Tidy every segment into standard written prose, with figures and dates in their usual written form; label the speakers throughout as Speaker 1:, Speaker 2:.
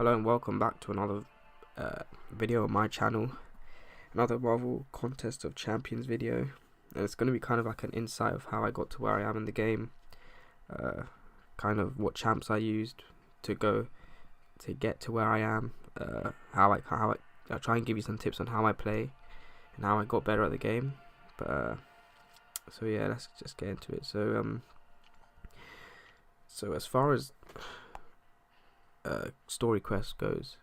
Speaker 1: Hello and welcome back to another video on my channel, another Marvel Contest of Champions video, and it's going to be kind of like an insight of how I got to where I am in the game, kind of what champs I used to get to where I am, how I try and give you some tips on how I play and how I got better at the game. But so yeah, let's just get into it. So as far as story quest goes,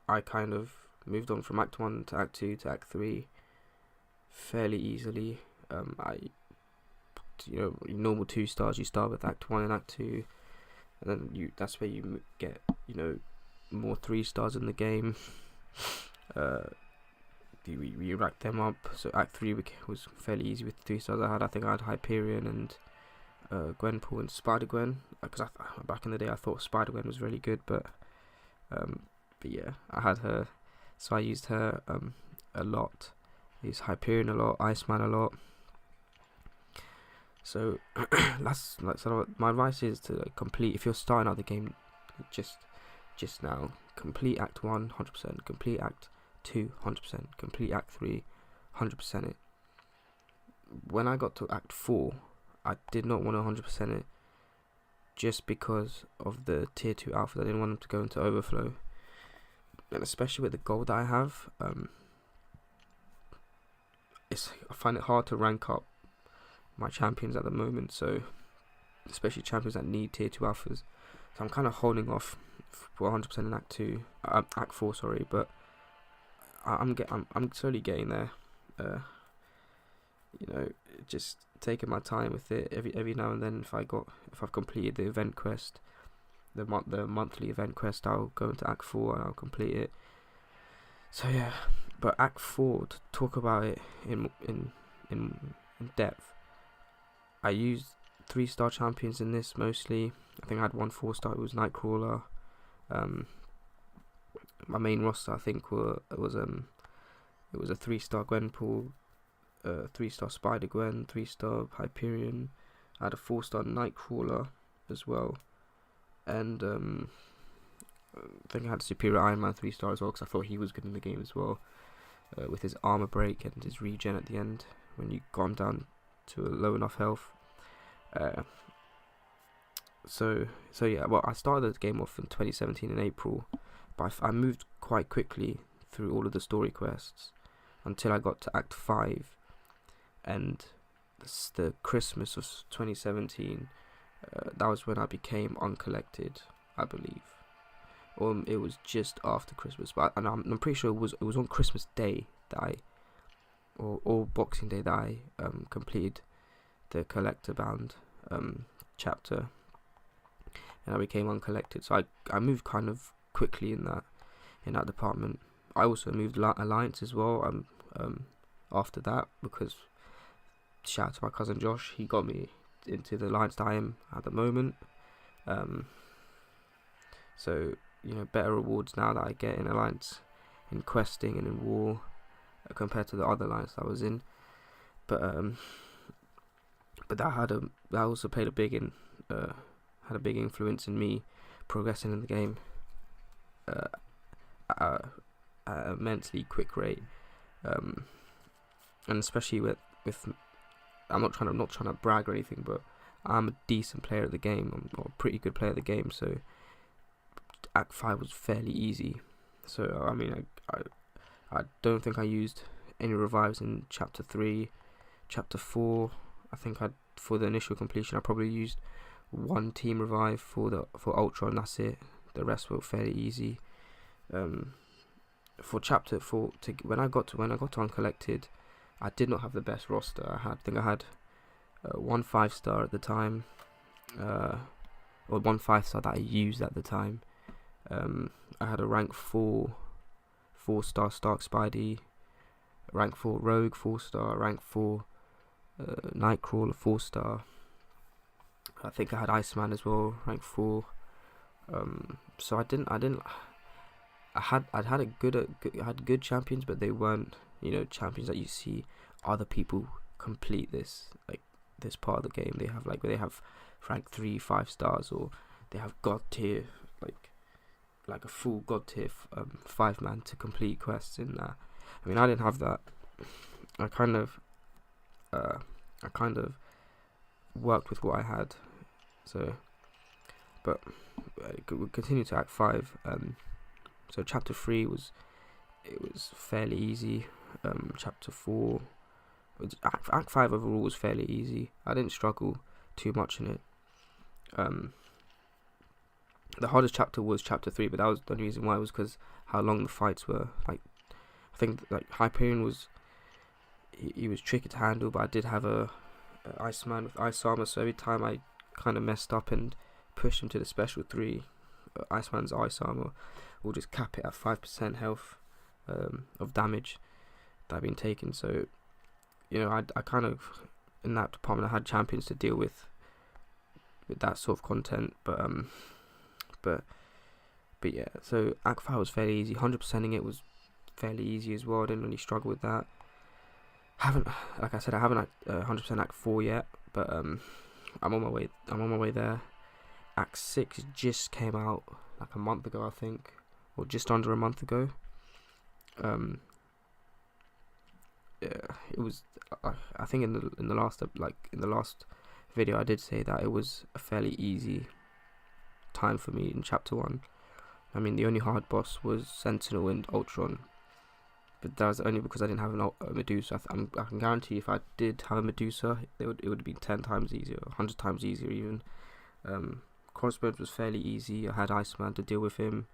Speaker 1: I kind of moved on from Act 1 to Act 2 to Act 3 fairly easily. Normal 2 stars, you start with Act 1 and Act 2, and then that's where you get, more 3 stars in the game. You rack them up. So Act 3 was fairly easy with the 3 stars I had. I think I had Hyperion and Gwenpool and Spider-Gwen, because back in the day I thought Spider-Gwen was really good, but yeah, I had her, so I used her a lot. I used Hyperion a lot, Iceman a lot. So my advice is to complete, if you're starting out the game just now, complete Act 1 100%, complete Act 2 100%, complete Act 3 100% it. When I got to Act 4, I did not want to 100% it, just because of the tier 2 alphas. I didn't want them to go into overflow, and especially with the gold that I have, I find it hard to rank up my champions at the moment. So especially champions that need tier 2 alphas. So I'm kind of holding off for 100% in Act 4, sorry, but I'm slowly getting there. Just taking my time with it. Every now and then, if I've completed the event quest, the monthly event quest, I'll go into Act 4 and I'll complete it. So yeah, but Act 4, to talk about it in depth, I used 3-star champions in this mostly. I think I had one 4-star. It was Nightcrawler. My main roster, I think, it was a 3-star Gwenpool, 3-star Spider-Gwen, 3-star Hyperion. I had a 4-star Nightcrawler as well, and I think I had Superior Iron Man 3-star as well, because I thought he was good in the game as well, with his armor break and his regen at the end when you got him down to a low enough health. So yeah, well, I started the game off in 2017 in April, but I moved quite quickly through all of the story quests until I got to Act 5, and the Christmas of 2017, that was when I became uncollected, I believe. It was just after Christmas, but I'm pretty sure it was on Christmas Day that or Boxing Day that I completed the collector bound chapter, and I became uncollected. So I moved kind of quickly in that department. I also moved Alliance as well after that, because shout out to my cousin Josh, he got me into the Alliance that I am at the moment. So better rewards now that I get in Alliance, in questing and in war, compared to the other Alliance that I was in. But that also played a big influence in me progressing in the game at a immensely quick rate, and especially with I'm not trying to brag or anything, but I'm a decent player of the game. I'm a pretty good player of the game, so Act 5 was fairly easy. So I mean, I don't think I used any revives in Chapter 3. Chapter 4, I think for the initial completion, I probably used one team revive for Ultra, and that's it. The rest were fairly easy. For Chapter 4, when I got to Uncollected, I did not have the best roster. I think I had one 5-star at the time, or one 5-star that I used at the time. I had a rank 4-star Stark Spidey, rank 4 Rogue 4-star, rank 4 Nightcrawler 4-star. I think I had Iceman as well, rank 4. So I had good champions, but they weren't champions that you see other people complete this part of the game. They have rank 3 5 stars, or they have god tier like a full god tier 5-man to complete quests in that. I mean, I didn't have that. I kind of worked with what I had. So, but we continue to Act 5. So Chapter 3 was fairly easy. Chapter 4, Act 5 overall was fairly easy. I didn't struggle too much in it. The hardest chapter was Chapter 3, but that was the only reason why was because how long the fights were. Like, I think like Hyperion was, he was tricky to handle, but I did have a Iceman with Ice Armor, so every time I kind of messed up and pushed him to the special 3, Iceman's Ice Armor will just cap it at 5% health of damage that I've been taking. So, you know, I kind of, in that department, I had champions to deal with that sort of content, but yeah. So Act 5 was fairly easy. 100%ing it was fairly easy as well. I didn't really struggle with that. Like I said, I haven't 100% Act 4 yet, but I'm on my way there. Act 6 just came out like a month ago, I think, or just under a month ago. Yeah, it was. I think in the last video, I did say that it was a fairly easy time for me in Chapter 1. I mean, the only hard boss was Sentinel and Ultron, but that was only because I didn't have a Medusa. I can guarantee if I did have a Medusa, it would be 10 times easier, 100 times easier even. Crossbones was fairly easy. I had Iceman to deal with him.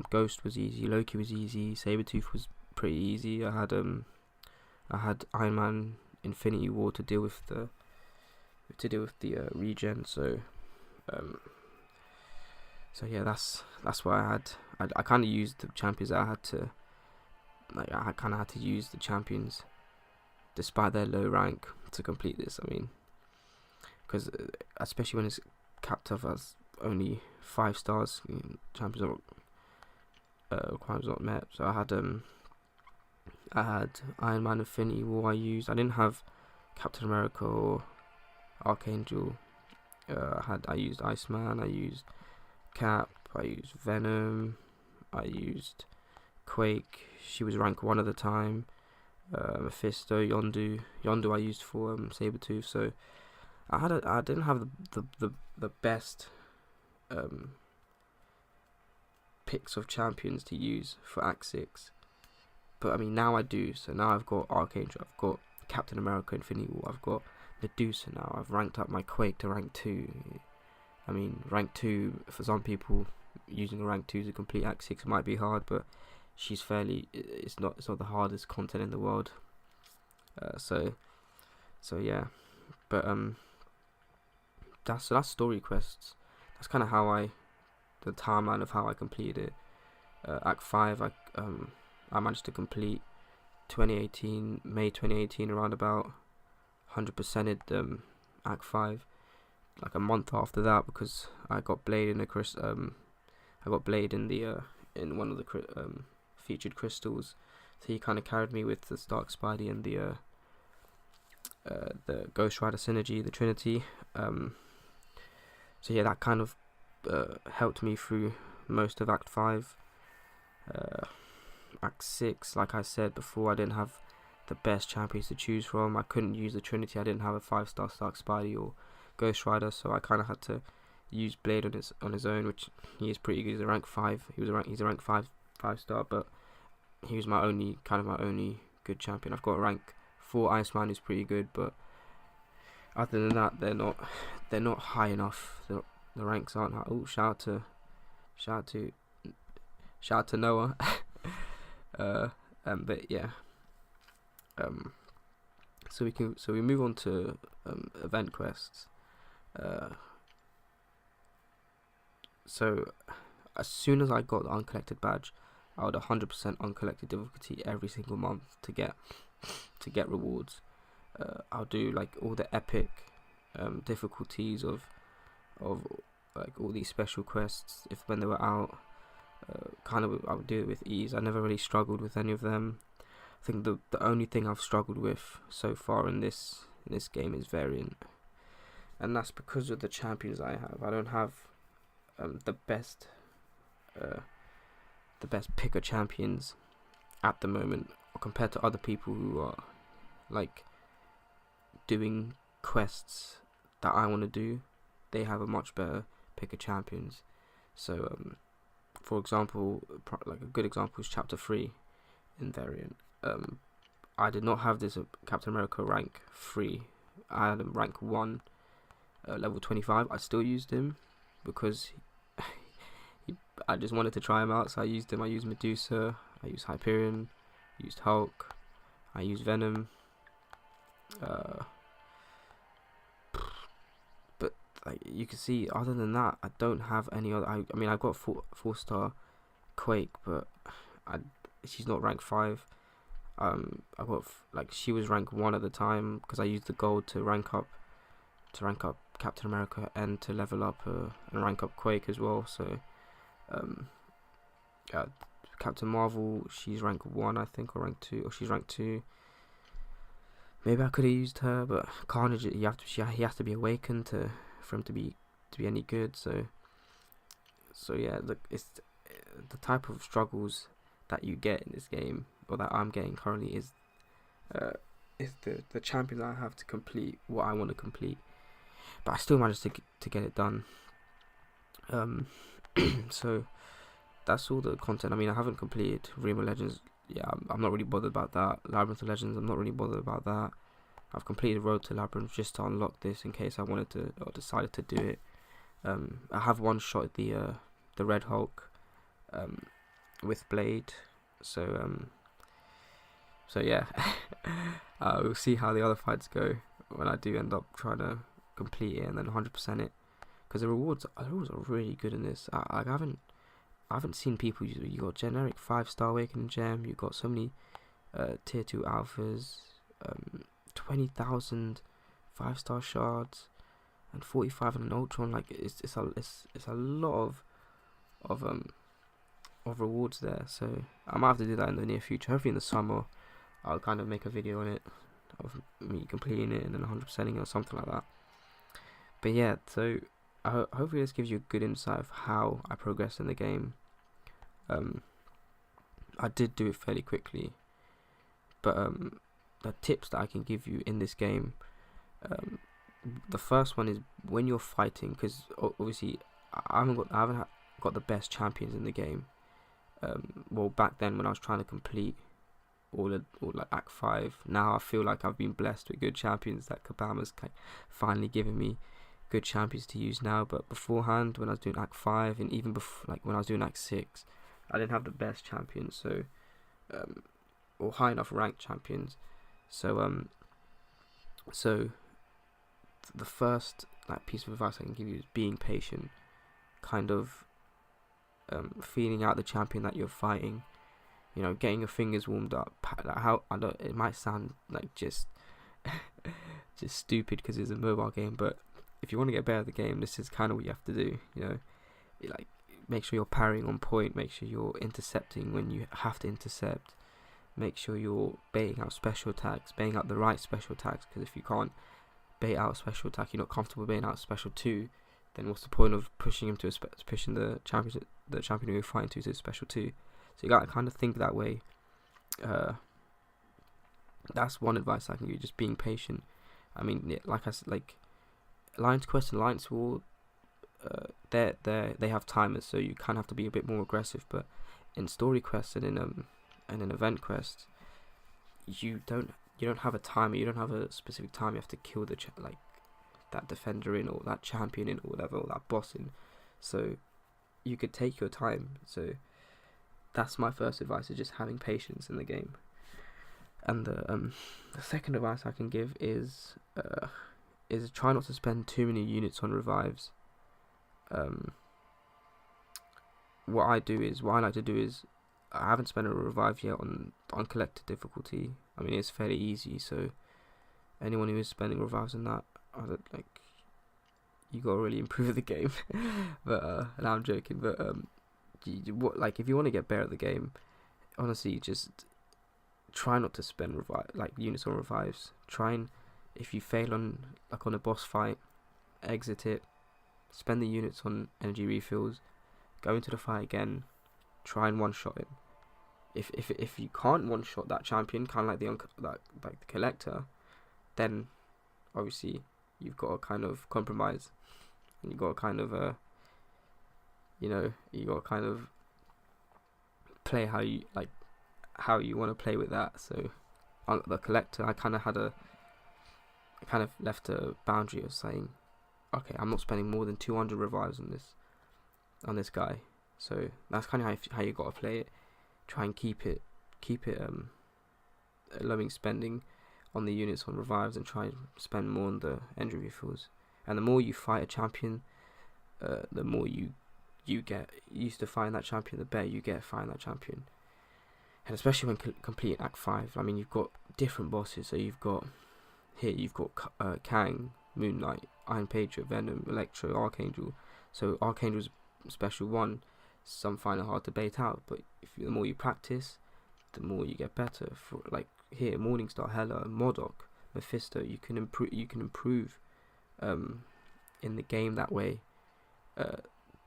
Speaker 1: Ghost was easy. Loki was easy. Sabretooth was pretty easy. I had Iron Man Infinity War to deal with the regen. So yeah, that's why I kind of used the champions that I had to. Like, I kind of had to use the champions, despite their low rank, to complete this. I mean, because especially when it's capped off as only 5 stars, champions requirements not met. So I had Iron Man Infinity War. I didn't have Captain America or Archangel. I used Iceman. I used Cap. I used Venom. I used Quake. She was rank 1 at the time. Mephisto, Yondu I used for Sabretooth. So I didn't have the best picks of champions to use for Act 6, but I mean, now I do. So now I've got Archangel, I've got Captain America Infinity War, I've got Medusa now. I've ranked up my Quake to rank 2. I mean, rank 2 for some people, using a rank 2 to complete Act 6 might be hard, but she's fairly, it's not the hardest content in the world. So yeah, but that's story quests. That's kind of how the timeline of how I completed it. Act 5, I managed to complete May 2018, around about 100%ed Act 5. Like a month after that, because I got Blade in in one of the featured crystals. So he kind of carried me with the Stark Spidey and the Ghost Rider synergy, the Trinity. So yeah, that kind of helped me through most of Act 5. Act 6, like I said before, I didn't have the best champions to choose from. I couldn't use the Trinity. I didn't have a 5-star Stark Spidey or Ghost Rider, so I kind of had to use Blade on his own, which he is pretty good. He's a rank 5. He's a rank 5-star, but he was my only good champion. I've got a rank 4 Iceman who's pretty good, but other than that, they're not high enough. The ranks aren't high. Oh, shout out to Noah. But yeah. So we move on to event quests. So as soon as I got the uncollected badge, I would 100% uncollected difficulty every single month to get rewards. I'll do like all the epic difficulties of like all these special quests when they were out. I would do it with ease. I never really struggled with any of them. I think the only thing I've struggled with so far in this game is variant, and that's because of the champions I have. I don't have the best the best picker champions at the moment, or compared to other people who are like doing quests that I want to do. They have a much better picker champions. So for example, like a good example is Chapter 3 in Variant. I did not have this Captain America rank 3. I had him rank 1, level 25. I still used him because I just wanted to try him out, so I used him. I used Medusa, I used Hyperion, I used Hulk, I used Venom. But like you can see, other than that, I don't have any other. I mean, I've got 4-star Quake, but she's not rank 5. I got she was rank 1 at the time because I used the gold to rank up Captain America and to level up and rank up Quake as well. So Captain Marvel, she's rank 1 I think, or rank 2, or she's rank 2. Maybe I could have used her, but Carnage, he has to be awakened for him to be any good. So yeah, it's the type of struggles that you get in this game, or that I'm getting currently, is the champions I have to complete what I want to complete. But I still managed to get it done. So that's all the content. I mean, I haven't completed Realm of Legends. Yeah, I'm not really bothered about that. Labyrinth of Legends, I'm not really bothered about that. I've completed Road to Labyrinth just to unlock this in case I wanted to, or decided to do it. I have one shot at the Red Hulk with Blade. So yeah, we'll see how the other fights go when I do end up trying to complete it and then 100% it, because the rewards are really good in this. I haven't seen people use it. You got generic 5-star Awakening Gem. You got so many tier 2 alphas, 20,000 5-star shards, and 45 in an Ultron. Like it's a lot of rewards there. So I might have to do that in the near future. Hopefully in the summer, I'll kind of make a video on it of me completing it and then 100%ing it or something like that. But yeah, so hopefully this gives you a good insight of how I progress in the game. I did do it fairly quickly, but the tips that I can give you in this game, the first one is when you're fighting, because obviously I haven't got the best champions in the game. Well, back then when I was trying to complete all like Act 5, now I feel like I've been blessed with good champions, that Kabama's finally given me good champions to use now. But beforehand, when I was doing Act 5, and even before, like when I was doing Act 6, I didn't have the best champions, so or high enough ranked champions. So the first piece of advice I can give you is being patient, kind of feeling out the champion that you're fighting. You know, getting your fingers warmed up. It might sound like just stupid because it's a mobile game, but if you want to get better at the game, this is kind of what you have to do. You know, make sure you're parrying on point. Make sure you're intercepting when you have to intercept. Make sure you're baiting out special attacks, baiting out the right special attacks. Because if you can't bait out a special attack, you're not comfortable baiting out special 2. Then what's the point of pushing him to pushing the champion who you're fighting to a special 2? So you gotta kind of think that way. That's one advice I can give you, just being patient. I mean, yeah, like I said, like Alliance Quest and Alliance War, they have timers, so you kind of have to be a bit more aggressive. But in story quests and in event quests, you don't have a timer. You don't have a specific time. You have to kill that defender in, or that champion in, or whatever, or that boss in. So you could take your time. So that's my first advice, is just having patience in the game. And the second advice I can give is try not to spend too many units on revives. What I like to do is, I haven't spent a revive yet on collected difficulty. I mean, it's fairly easy, so anyone who is spending revives on that, you gotta really improve the game. But no, I'm joking. But if you want to get better at the game, honestly, just try not to spend units on revives. Try and, if you fail on a boss fight, exit it. Spend the units on energy refills. go into the fight again, try and one-shot him. If you can't one-shot that champion, kind of like like the collector, then obviously you've got to kind of compromise, and you got to kind of you got to kind of play how you want to play with that. So on the collector, I kind of left a boundary of saying, okay, I'm not spending more than 200 revives on this guy. So that's kind of how you got to play it. Try and keep it allowing spending on the units on revives, and try and spend more on the energy refills. And the more you fight a champion, the more you get used to fighting that champion, the better you get at fighting that champion. And especially when completing Act 5, I mean, you've got different bosses. So you've got Kang, Moon Knight, Iron Patriot, Venom, Electro, Archangel. So Archangel's special one, some find it hard to bait out, but the more you practice, the more you get better. For like here, Morningstar, Hela, MODOK, Mephisto, you can improve in the game that way,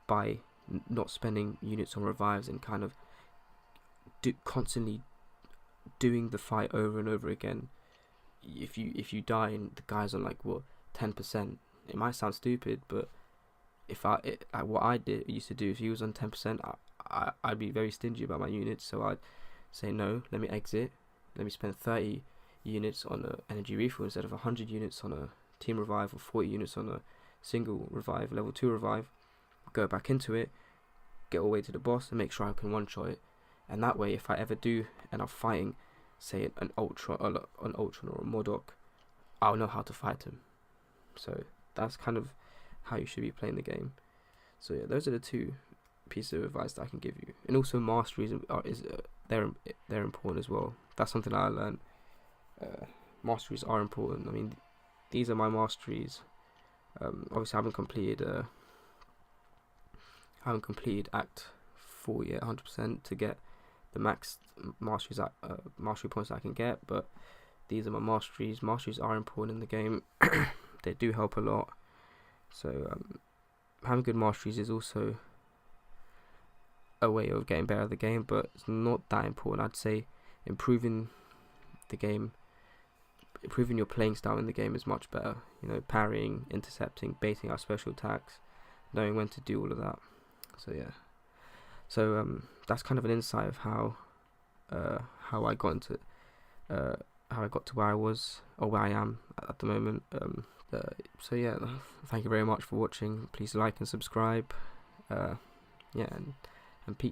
Speaker 1: by not spending units on revives, and kind of constantly doing the fight over and over again. If you die and the guy's on 10%, it might sound stupid, but what I used to do, if he was on 10%, I'd be very stingy about my units. So I'd say, no, let me exit, let me spend 30 units on an energy refill instead of 100 units on a team revive, or 40 units on a single revive, level 2 revive. Go back into it, get all the way to the boss, and make sure I can one-shot it. And that way, if I ever do end up fighting, say an Ultron or a MODOK, I'll know how to fight him. So that's kind of how you should be playing the game. So yeah, those are the two pieces of advice that I can give you. And also masteries they're important as well. That's something I learned. Masteries are important. I mean, these are my masteries. Obviously, I haven't completed Act 4 yet, 100%, to get the max mastery points that I can get. But these are my masteries. Masteries are important in the game. They do help a lot. So having good masteries is also a way of getting better at the game, but it's not that important. I'd say improving the game, improving your playing style in the game is much better. Parrying, intercepting, baiting out special attacks, knowing when to do all of that. So yeah. So that's kind of an insight of how I got to where I was, or where I am at the moment. So yeah, thank you very much for watching. Please like and subscribe. And peace.